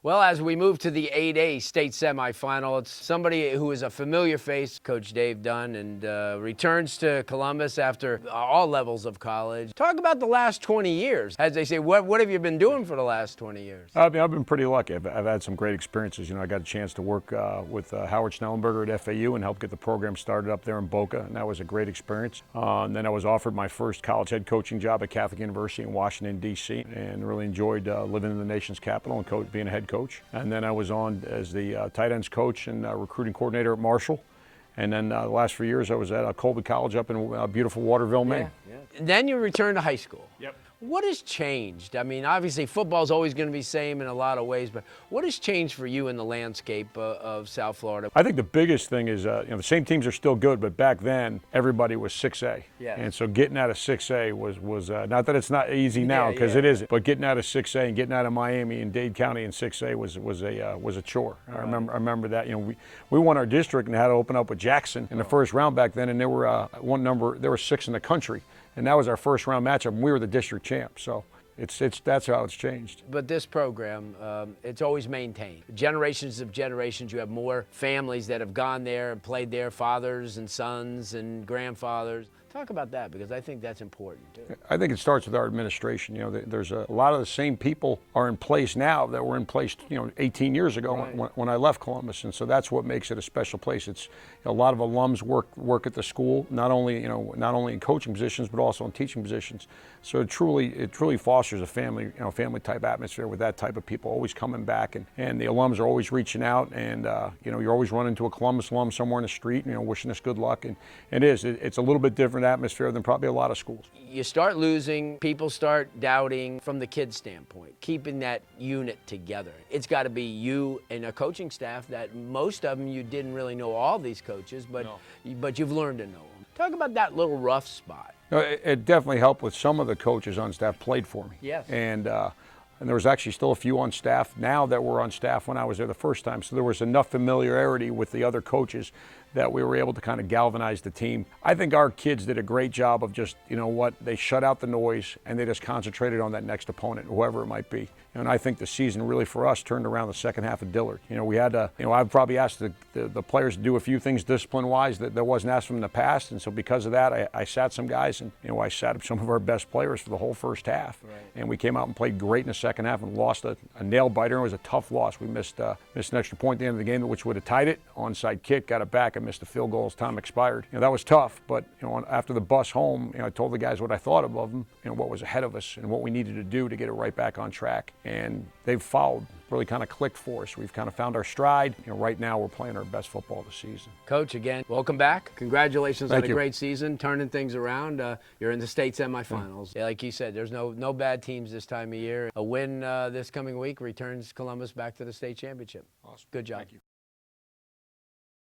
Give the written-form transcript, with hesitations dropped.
Well, as we move to the 8A state semifinal, it's somebody who is a familiar face, Coach Dave Dunn, and returns to Columbus after all levels of college. Talk about the last 20 years. As they say, what have you been doing for the last 20 years? I mean, I've been pretty lucky. I've had some great experiences. You know, I got a chance to work with Howard Schnellenberger at FAU and help get the program started up there in Boca, and that was a great experience. And then I was offered my first college head coaching job at Catholic University in Washington, D.C., and really enjoyed living in the nation's capital and being a head coach. And then I was on as the tight ends coach and recruiting coordinator at Marshall. And then the last 4 years I was at Colby College up in beautiful Waterville, Maine. Yeah. Then you returned to high school. Yep. What has changed? I mean, obviously football's always going to be the same in a lot of ways, but what has changed for you in the landscape of South Florida? I think the biggest thing is, the same teams are still good, but back then everybody was 6A. Yeah. And so getting out of 6A was not that it's not easy now, because it isn't, but getting out of 6A and getting out of Miami and Dade County in 6A was a chore. Right. I remember that. We won our district and had to open up with Jackson in the first round back then, and there were there were 6 in the country. And that was our first round matchup, and we were the district champ. So that's how it's changed. But this program, it's always maintained. Generations of generations, you have more families that have gone there and played there, fathers and sons and grandfathers. Talk about that, because I think that's important too. I think it starts with our administration. There's a lot of the same people are in place now that were in place 18 years ago. Right. when I left Columbus, and so that's what makes it a special place. It's a lot of alums work at the school, not only in coaching positions but also in teaching positions. So it truly fosters a family type atmosphere with that type of people always coming back, and the alums are always reaching out, and you're always running into a Columbus alum somewhere in the street, wishing us good luck, and it's a little bit different atmosphere than probably a lot of schools. You start losing, people start doubting. From the kids' standpoint, keeping that unit together, it's got to be you and a coaching staff that most of them you didn't really know all these coaches, but you've learned to know them. Talk about that little rough spot. It definitely helped with some of the coaches on staff played for me. Yes. And there was actually still a few on staff now that were on staff when I was there the first time. So there was enough familiarity with the other coaches that we were able to kind of galvanize the team. I think our kids did a great job of just, they shut out the noise and they just concentrated on that next opponent, whoever it might be. And I think the season really for us turned around the second half of Dillard. We had to, I've probably asked the players to do a few things discipline-wise that wasn't asked from in the past. And so because of that, I sat some guys, and I sat up some of our best players for the whole first half. Right. And we came out and played great in the second half and lost a nail-biter. It was a tough loss. We missed an extra point at the end of the game, which would have tied it. Onside kick, got it back, and missed a field goal as time expired. That was tough, but after the bus home, I told the guys what I thought of them, what was ahead of us and what we needed to do to get it right back on track. And they've followed, really kind of clicked for us. We've kind of found our stride. Right now we're playing our best football of the season. Coach, again, welcome back. Congratulations on a you. great season, turning things around. You're in the state semifinals. Yeah, like you said, there's no bad teams this time of year. A win this coming week returns Columbus back to the state championship. Awesome. Good job. Thank you.